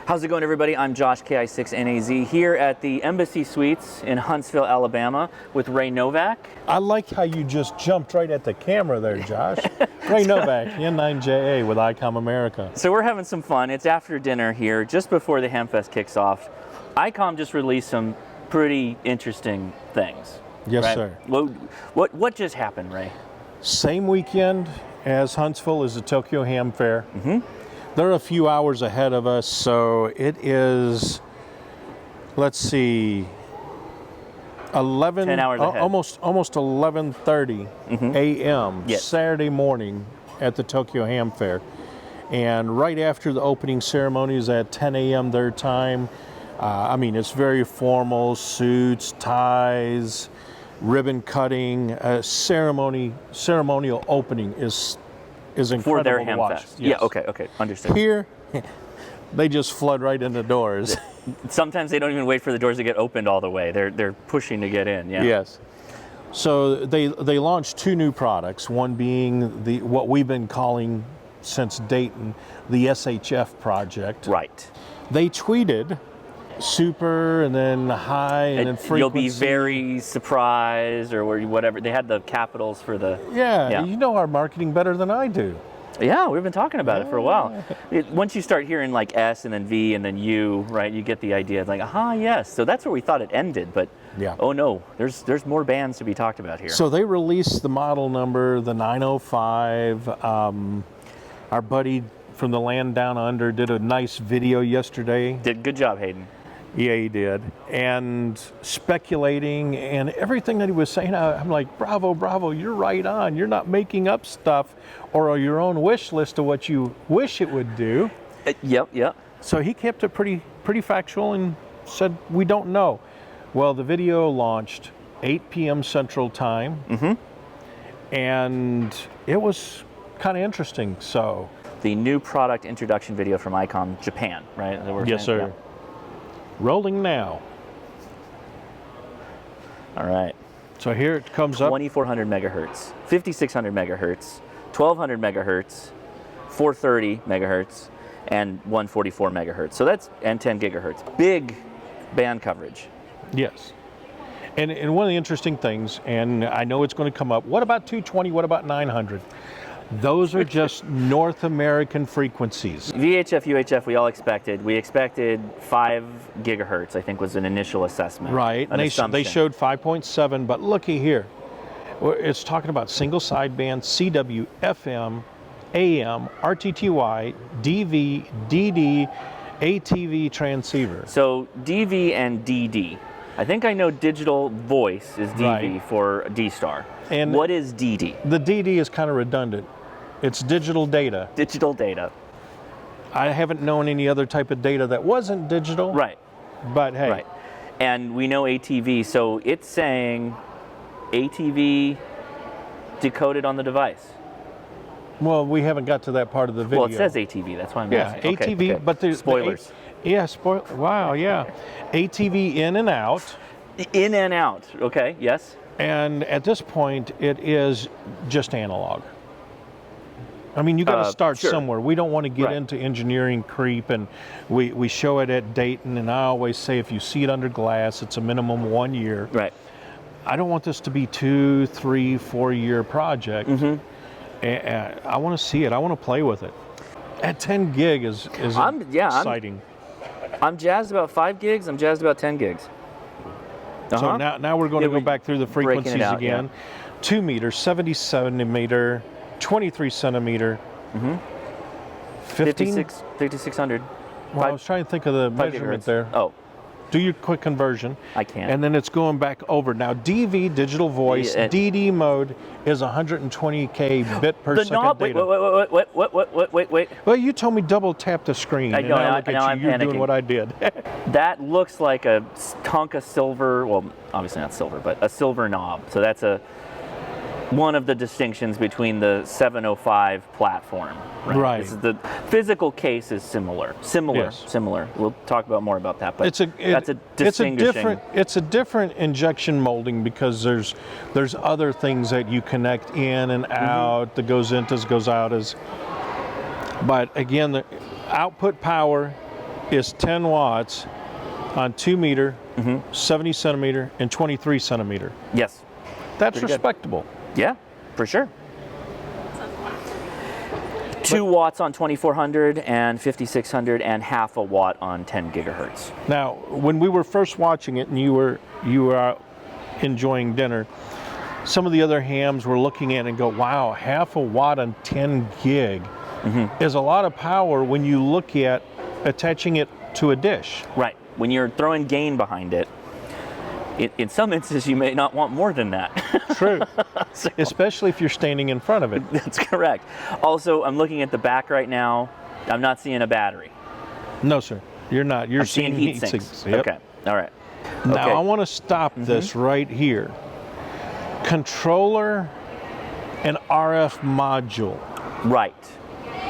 How's it going, everybody? I'm Josh, KI6NAZ, here at the Embassy Suites in Huntsville, Alabama, with Ray Novak. I like how you just jumped right at the camera there, Josh. Ray Novak, N9JA with ICOM America. So we're having some fun. It's after dinner here, just before the Hamfest kicks off. ICOM just released some pretty interesting things. Yes, right? sir. What just happened, Ray? Same weekend as Huntsville is the Tokyo Ham Fair. Mm-hmm. They're a few hours ahead of us, so it is, let's see, 10 hours ahead. almost 11:30 a.m. Yes. Saturday morning at the Tokyo Ham Fair. And right after the opening ceremony is at 10 a.m. their time. I mean, it's very formal, suits, ties, ribbon cutting, ceremonial opening is incredible For their to watch. Hamfest. Yes. Yeah, okay, understood. Here, they just flood right in the doors. Sometimes they don't even wait for the doors to get opened all the way. They're pushing to get in, yeah. Yes. So they launched two new products, one being what we've been calling since Dayton, the SHF project. Right. They tweeted super and then high and then frequency. You'll be very surprised or whatever. They had the capitals for the... Yeah, you know our marketing better than I do. Yeah, we've been talking about it for a while. Once you start hearing like S and then V and then U, right, you get the idea. It's like, yes. So that's where we thought it ended, but oh no, there's more bands to be talked about here. So they released the model number, the 905. Our buddy from the land down under did a nice video yesterday. Good job, Hayden. Yeah, he did. And speculating and everything that he was saying, I'm like, bravo, you're right on. You're not making up stuff or your own wish list of what you wish it would do. Yep. So he kept it pretty factual and said, we don't know. Well, the video launched 8 p.m. Central Time. And it was kind of interesting, so. The new product introduction video from ICOM Japan, right? Yes, sir. Yeah. Rolling now. All right. So here it comes up. 2400 megahertz, 5600 megahertz, 1200 megahertz, 430 megahertz, and 144 megahertz. So that's, and 10 gigahertz. Big band coverage. Yes. And one of the interesting things, and I know it's going to come up, what about 220? What about 900? Those are just North American frequencies. VHF, UHF, we all expected. We expected 5 gigahertz, I think was an initial assessment. Right, and they showed 5.7, but looky here. It's talking about single sideband, CW, FM, AM, RTTY, DV, DD, ATV transceiver. So DV and DD. I think I know digital voice is DV for D-Star. And what is DD? The DD is kind of redundant. It's digital data. Digital data. I haven't known any other type of data that wasn't digital. Right. But hey. Right. And we know ATV, so it's saying ATV decoded on the device. Well, we haven't got to that part of the video. Well, it says ATV, that's why I'm asking. ATV, okay. But there's spoilers. Wow, yeah. ATV in and out. In and out, okay, yes. And at this point, it is just analog. I mean, you got to start somewhere. We don't want to get into engineering creep, and we show it at Dayton, and I always say if you see it under glass, it's a minimum 1 year. Right. I don't want this to be 2, 3, 4 year project. And I want to see it. I want to play with it. At 10 gig is exciting. I'm jazzed about 5 gigs. I'm jazzed about 10 gigs. So now we're going to go back through the frequencies again. 2 meter, 70 centimeter, 23 centimeter, 5600. Well, I was trying to think of the measurement there. Oh. Do your quick conversion. I can't. And then it's going back over. Now, DV, digital voice, DD mode is 120K bit per second data. Wait. Well, you told me double tap the screen. I know, and now look at you, you're doing what I did. That looks like a Tonka silver, well, obviously not silver, but a silver knob. So that's one of the distinctions between the 705 platform. Right. The physical case is similar. We'll talk about more about that, but that's a distinguishing. It's a different injection molding because there's other things that you connect in and out. The goes in as goes out as. But again, the output power is 10 watts on 2 meter, 70 centimeter, and 23 centimeter. Yes. That's Pretty respectable. Good. Yeah, for sure. 2 watts on 2400 and 5600 and half a watt on 10 gigahertz. Now, when we were first watching it and you were out enjoying dinner, some of the other hams were looking at it and go, wow, half a watt on 10 gig is a lot of power when you look at attaching it to a dish. Right. When you're throwing gain behind it, in some instances you may not want more than that. True. So, especially if you're standing in front of it. That's correct. Also, I'm looking at the back right now. I'm not seeing a battery. No, sir. You're not. You're I'm seeing heat sinks. Yep. Okay. All right. Now, okay. I want to stop this right here. Controller and RF module. Right.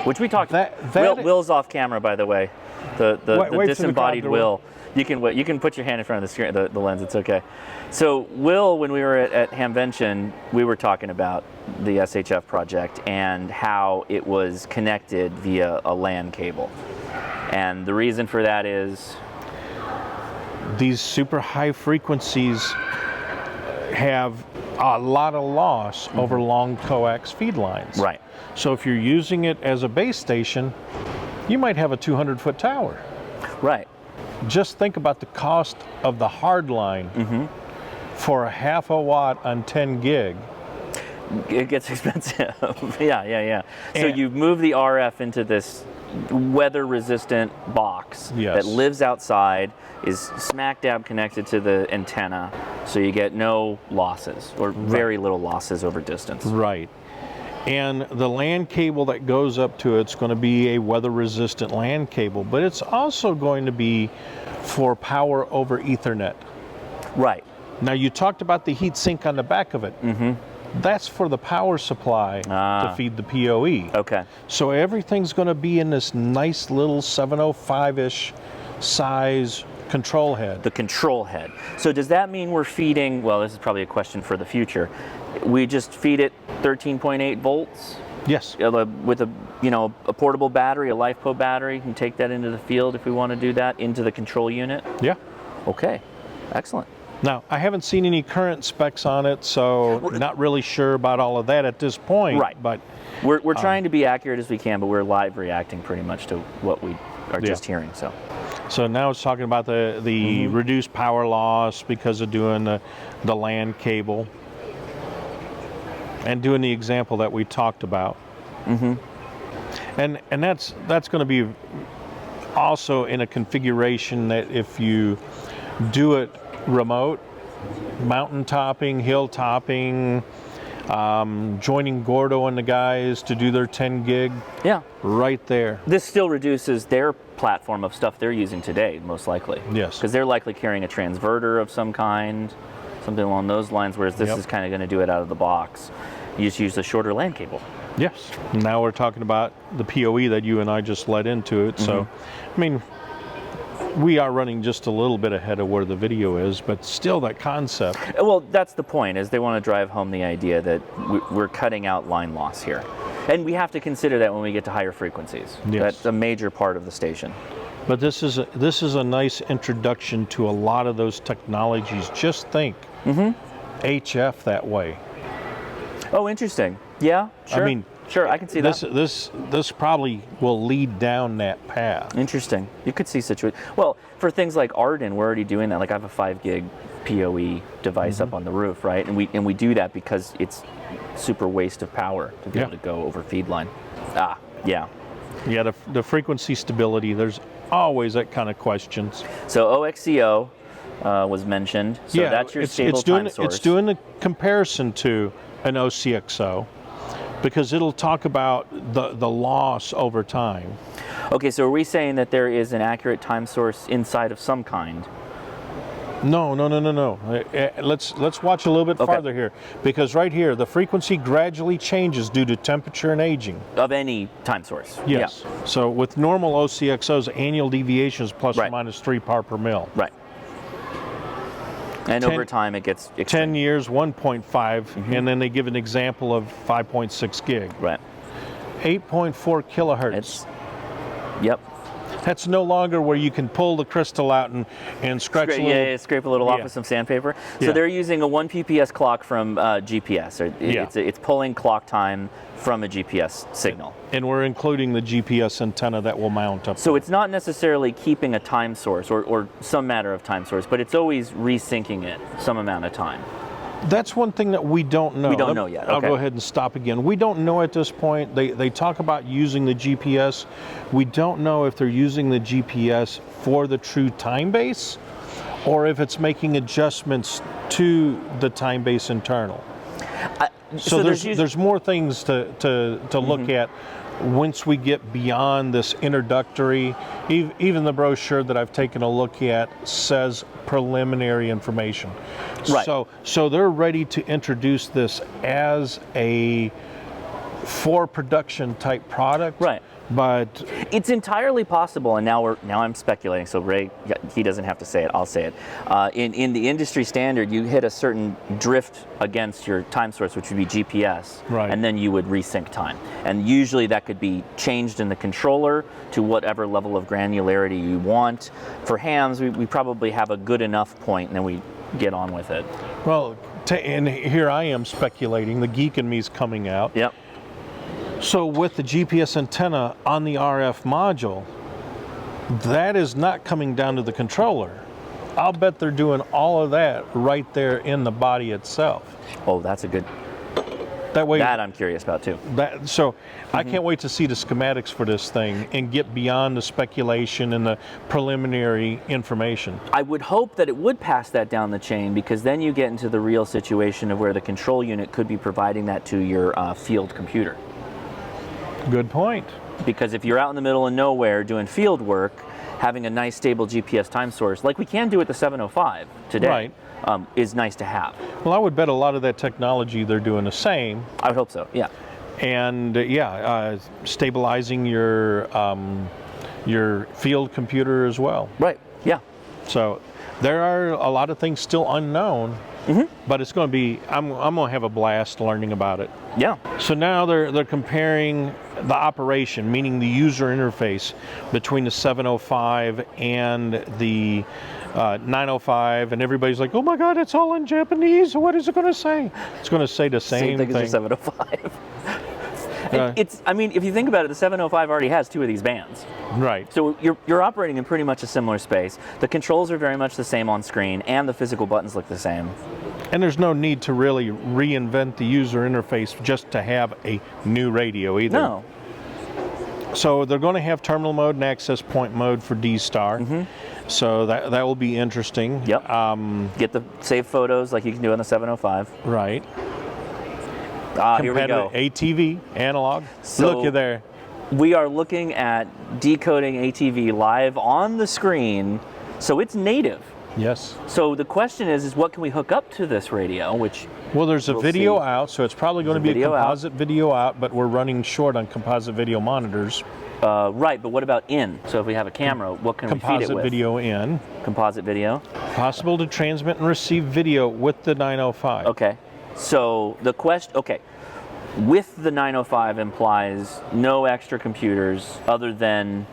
Which we talked about. Will's off camera, by the way. The disembodied Will. You can put your hand in front of the screen, the lens. It's okay. So Will, when we were at Hamvention, we were talking about the SHF project and how it was connected via a LAN cable, and the reason for that is these super high frequencies have a lot of loss over long coax feed lines. Right. So if you're using it as a base station, you might have a 200-foot tower. Right. Just think about the cost of the hard line for a half a watt on 10 gig. It gets expensive. Yeah. So you move the RF into this weather-resistant box that lives outside, is smack dab connected to the antenna, so you get no losses or very little losses over distance. Right. And the LAN cable that goes up to it's going to be a weather-resistant LAN cable, but it's also going to be for power over Ethernet. Right. Now, you talked about the heat sink on the back of it. That's for the power supply to feed the PoE. Okay. So everything's going to be in this nice little 705-ish size control head. The control head. So does that mean we're feeding, well, this is probably a question for the future, we just feed it 13.8 volts? Yes. With a portable battery, a LifePo battery, and take that into the field if we want to do that, into the control unit? Yeah. Okay, excellent. Now, I haven't seen any current specs on it, so not really sure about all of that at this point. Right. But we're trying to be accurate as we can, but we're live reacting pretty much to what we are just hearing. So now it's talking about the reduced power loss because of doing the LAN cable and doing the example that we talked about. And that's going to be also in a configuration that if you do it remote, mountain topping, hill topping, joining Gordo and the guys to do their 10 gig. Yeah. Right there. This still reduces their platform of stuff they're using today, most likely. Yes. Because they're likely carrying a transverter of some kind, something along those lines, whereas this is kind of going to do it out of the box. You just use the shorter LAN cable. Yes. Now we're talking about the PoE that you and I just led into it. So, I mean, we are running just a little bit ahead of where the video is, but still that concept. Well, that's the point, is they want to drive home the idea that we're cutting out line loss here. And we have to consider that when we get to higher frequencies. Yes. That's a major part of the station. But this is a nice introduction to a lot of those technologies. Just think HF that way. Oh, interesting. Yeah, sure. I mean, sure, I can see that. This probably will lead down that path. Interesting. You could see situation. Well, for things like Arden, we're already doing that. Like I have a 5 gig PoE device up on the roof, right? And we do that because it's super waste of power to be able to go over feed line. Yeah, the frequency stability, there's always that kind of questions. So OXCO was mentioned. So that's your stable time source. It's doing the comparison to an OCXO because it'll talk about the loss over time. Okay, so are we saying that there is an accurate time source inside of some kind? No. Let's watch a little bit farther here, because right here the frequency gradually changes due to temperature and aging. Of any time source. Yes. Yeah. So with normal OCXOs, annual deviation is plus or minus 3 parts per mil. Right. And over time it gets extreme. 10 years, 1.5, and then they give an example of 5.6 gig. Right. 8.4 kilohertz. Yep. That's no longer where you can pull the crystal out and scratch a little. Yeah, scrape a little off with some sandpaper. So they're using a 1 PPS clock from GPS. It's pulling clock time from a GPS signal. And we're including the GPS antenna that will mount up. So it's not necessarily keeping a time source or some matter of time source, but it's always resyncing it some amount of time. That's one thing that we don't know. We don't know yet. I'll go ahead and stop again. We don't know at this point. They talk about using the GPS. We don't know if they're using the GPS for the true time base or if it's making adjustments to the time base internal. So there's more things to look at once we get beyond this introductory. Even the brochure that I've taken a look at says preliminary information. Right. So they're ready to introduce this as a for production type product. Right. But it's entirely possible, and now I'm speculating. So Ray, he doesn't have to say it. I'll say it. In the industry standard, you hit a certain drift against your time source, which would be GPS, right. And then you would resync time. And usually that could be changed in the controller to whatever level of granularity you want. For hams, we probably have a good enough point, and then we get on with it. Well, and here I am speculating. The geek in me is coming out. Yep. So with the GPS antenna on the RF module, that is not coming down to the controller. I'll bet they're doing all of that right there in the body itself. Oh, that's a good. That way. That I'm curious about too. I can't wait to see the schematics for this thing and get beyond the speculation and the preliminary information. I would hope that it would pass that down the chain, because then you get into the real situation of where the control unit could be providing that to your field computer. Good point. Because if you're out in the middle of nowhere doing field work, having a nice stable GPS time source, like we can do with the 705 today, right. Is nice to have. Well, I would bet a lot of that technology they're doing the same. I would hope so, yeah. And stabilizing your field computer as well. Right, yeah. So there are a lot of things still unknown. But it's going to be, I'm going to have a blast learning about it. Yeah. So now they're comparing the operation, meaning the user interface between the 705 and the 905, and everybody's like, oh my God, it's all in Japanese. What is it going to say? It's going to say the same thing. As the 705. I mean, if you think about it, the 705 already has 2 of these bands. Right. So you're operating in pretty much a similar space. The controls are very much the same on screen, and the physical buttons look the same. And there's no need to really reinvent the user interface just to have a new radio either. No. So they're going to have terminal mode and access point mode for D-Star. So that will be interesting. Yep. Get the save photos like you can do on the 705. Right. Here we go. ATV, analog. So look there. We are looking at decoding ATV live on the screen, so it's native. Yes. So the question is what can we hook up to this radio, which well, there's a we'll video see. out, so it's probably going to be a composite video out, but we're running short on composite video monitors. Right, but what about in? So if we have a camera, what can we feed it with? Composite video in. Composite video. Possible to transmit and receive video with the 905. Okay. So the question, with the 905 implies no extra computers other than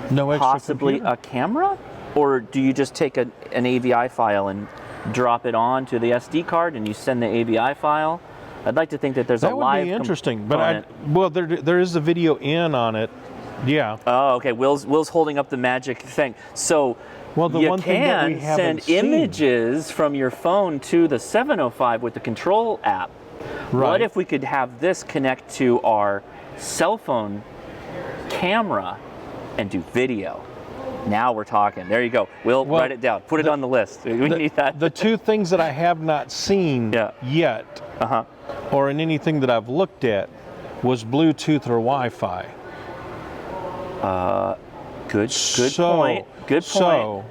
no extra possibly computer? a camera? Or do you just take an AVI file and drop it on to the SD card and you send the AVI file? I'd like to think that there's a live That would be interesting, but there is a video in on it. Yeah. Oh, okay. Will's holding up the magic thing. So the one thing that we send haven't seen. images from your phone to the 705 with the control app. Right. What if we could have this connect to our cell phone camera and do video? Now we're talking. There you go. We'll write it down. Put it on the list. We need that. The 2 things that I have not seen yet, or in anything that I've looked at, was Bluetooth or Wi-Fi. Good point. Good point. So,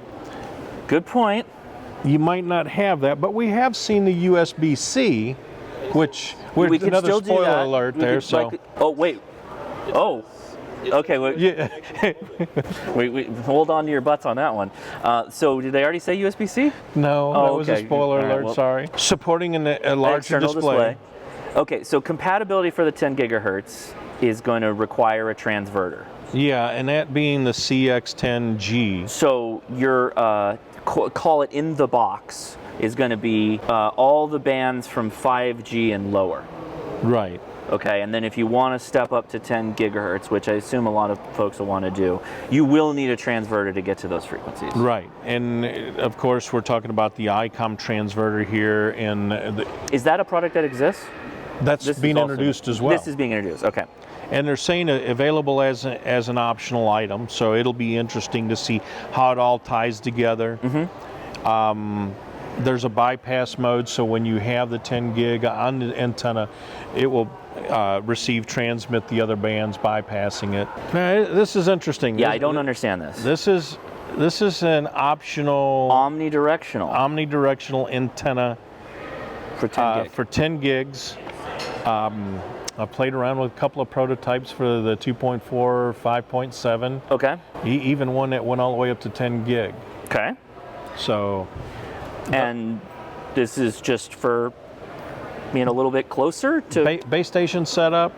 good point. You might not have that, but we have seen the USB-C, which we could another still do spoiler that. alert there. Oh wait. Oh. Okay. Well, yeah. we hold on to your butts on that one. So did they already say USB-C? No, that was a spoiler alert. Sorry. Supporting a larger display. Okay. So compatibility for the 10 gigahertz is going to require a transverter. Yeah, and that being the CX10G. So your call it in the box is going to be all the bands from 5G and lower. Right. Okay, and then if you want to step up to 10 gigahertz, which I assume a lot of folks will want to do, you will need a transverter to get to those frequencies. Right, and of course we're talking about the ICOM transverter here. Is that a product that exists? That's being introduced as well. This is being introduced, okay. And they're saying available as an optional item, so it'll be interesting to see how it all ties together. There's a bypass mode, so when you have the 10 gig on the antenna, it will transmit the other bands, bypassing it. Now, this is interesting. Yeah, I don't understand this. This is an optional omnidirectional antenna for 10 gig. For 10 gigs. I've played around with a couple of prototypes for the 2.4, 5.7. Okay. Even one that went all the way up to 10 gig. Okay. So. And this is just for being a little bit closer to base station setup.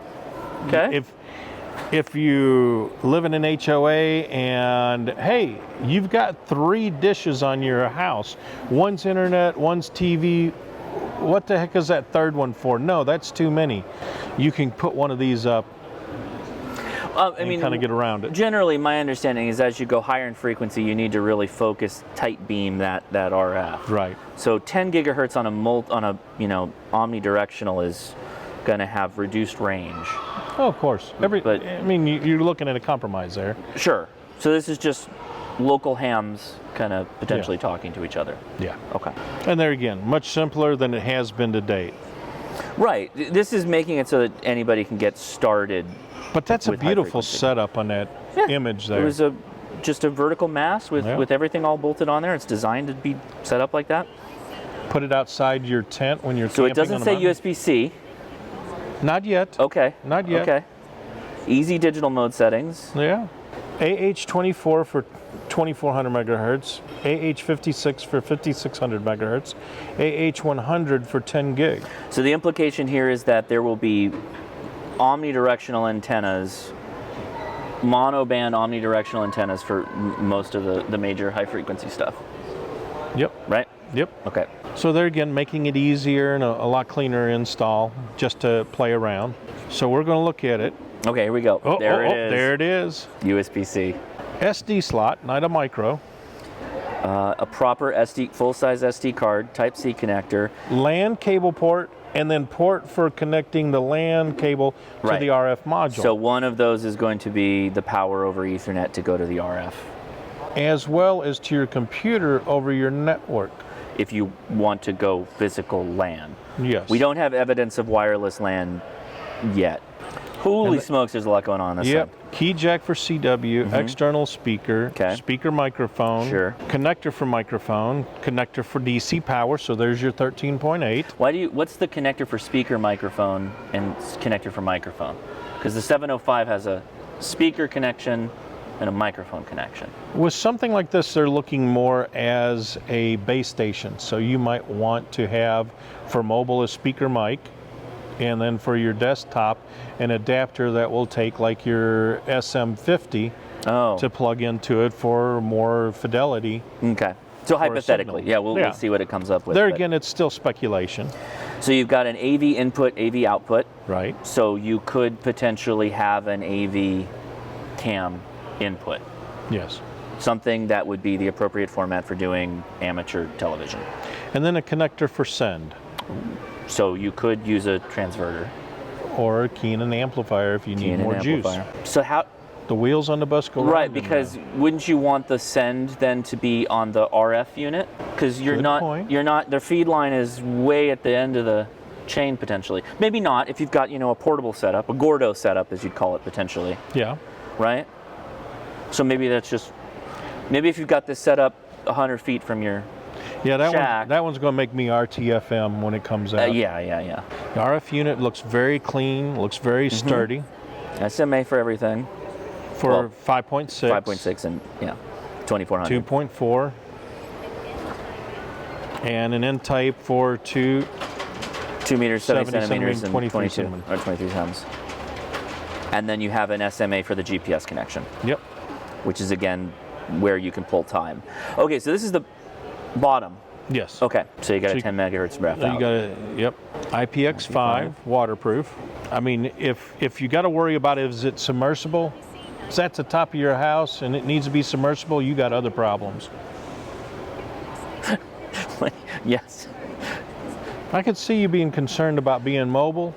Okay. If you live in an HOA and hey, you've got 3 dishes on your house, one's internet, one's TV. What the heck is that third one for? No, that's too many. You can put one of these up. I mean, kind of get around it. Generally, my understanding is as you go higher in frequency, you need to really focus tight beam that RF. Right. So 10 gigahertz on a omnidirectional is going to have reduced range. Oh, of course. I mean, you're looking at a compromise there. Sure. So this is just local hams kind of potentially talking to each other. Yeah. Okay. And there again, much simpler than it has been to date. Right. This is making it so that anybody can get started. But that's a beautiful setup on that image there. It was just a vertical mast with everything all bolted on there. It's designed to be set up like that. Put it outside your tent when you're so camping. So it doesn't say USB-C. Not yet. Okay. Not yet. Okay. Easy digital mode settings. Yeah. AH24 for 2400 megahertz, AH56 for 5600 megahertz, AH100 for 10 gig. So the implication here is that there will be omnidirectional antennas, monoband omnidirectional antennas for most of the major high frequency stuff. Yep. Right? Yep. Okay. So there again, making it easier and a lot cleaner install just to play around. So we're going to look at it. Okay, here we go. There it is. There it is. USB-C. SD slot, not a micro. A proper full-size SD card, Type-C connector. LAN cable port, and then port for connecting the LAN cable to the RF module. So one of those is going to be the power over Ethernet to go to the RF. As well as to your computer over your network. If you want to go physical LAN. Yes. We don't have evidence of wireless LAN yet. Holy smokes, there's a lot going on this side. Key jack for CW, external speaker, speaker microphone, connector for microphone, connector for DC power, so there's your 13.8. What's the connector for speaker microphone and connector for microphone? Because the 705 has a speaker connection and a microphone connection. With something like this, they're looking more as a base station. So you might want to have for mobile a speaker mic, and then for your desktop, an adapter that will take like your SM50 to plug into it for more fidelity. Okay. So hypothetically, we'll see what it comes up with. There again, it's still speculation. So you've got an AV input, AV output. Right. So you could potentially have an AV cam input. Yes. Something that would be the appropriate format for doing amateur television. And then a connector for send. So you could use a transverter. Or a Keenan amplifier if you need more juice. So how... The wheels on the bus go right, because wouldn't you want the send then to be on the RF unit? Because you're not, their feed line is way at the end of the chain potentially. Maybe not if you've got, a portable setup, a Gordo setup as you'd call it potentially. Yeah. Right? So maybe that's just, maybe if you've got this set up 100 feet from your that one's going to make me RTFM when it comes out. Yeah. The RF unit looks very clean, looks very sturdy. SMA for everything. For 5.6. 5.6 and 2400. 2.4. And an N type for 2 meters, 70 centimeters, and 23 23 centimeters. and then you have an SMA for the GPS connection. Yep. Which is again where you can pull time. Okay, so this is the bottom. Yes. Okay, so you got a 10 megahertz ref out. You got a, yep, IPX5 waterproof. I mean, if you got to worry about is it submersible, if that's the top of your house and it needs to be submersible, you got other problems. Yes. I could see you being concerned about being mobile,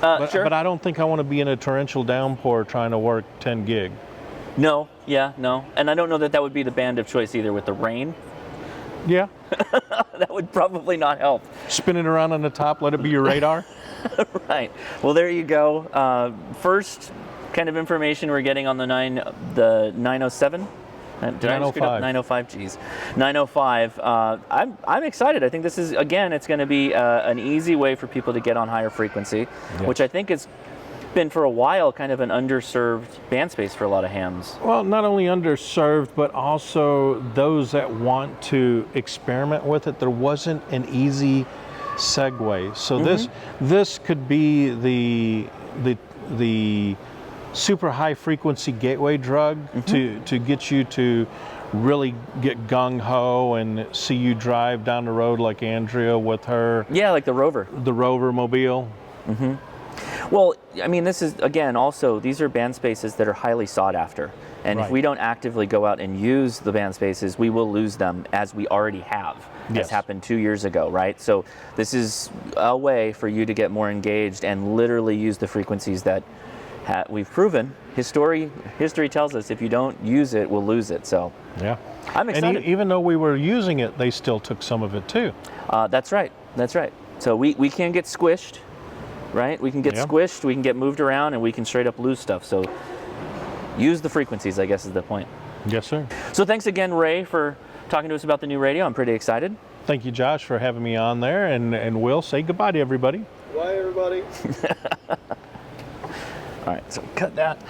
Sure. but I don't think I want to be in a torrential downpour trying to work 10 gig. No, yeah, no. And I don't know that that would be the band of choice either with the rain. Yeah. That would probably not help. Spin it around on the top, let it be your radar. Right. Well, there you go. First kind of information we're getting on the 907. Did I just 905. 905, geez. 905. I'm excited. I think this is, again, it's going to be an easy way for people to get on higher frequency, which I think has been for a while kind of an underserved band space for a lot of hams. Well, not only underserved, but also those that want to experiment with it. There wasn't an easy segue. So this could be the super high frequency gateway drug to get you to really get gung-ho and see you drive down the road like Andrea with her. Yeah, like the Rover. The Rover mobile. Well, I mean, this is, again, also, these are band spaces that are highly sought after. And if we don't actively go out and use the band spaces, we will lose them, as we already have, as happened 2 years ago, right? So this is a way for you to get more engaged and literally use the frequencies that we've proven. History tells us if you don't use it, we'll lose it. So yeah, I'm excited. And even though we were using it, they still took some of it too. That's right. That's right. So we can get squished. Right? We can get squished, we can get moved around, and we can straight up lose stuff. So use the frequencies, I guess, is the point. Yes, sir. So thanks again, Ray, for talking to us about the new radio. I'm pretty excited. Thank you, Josh, for having me on there. And Will, say goodbye to everybody. Bye, everybody. All right, so cut that.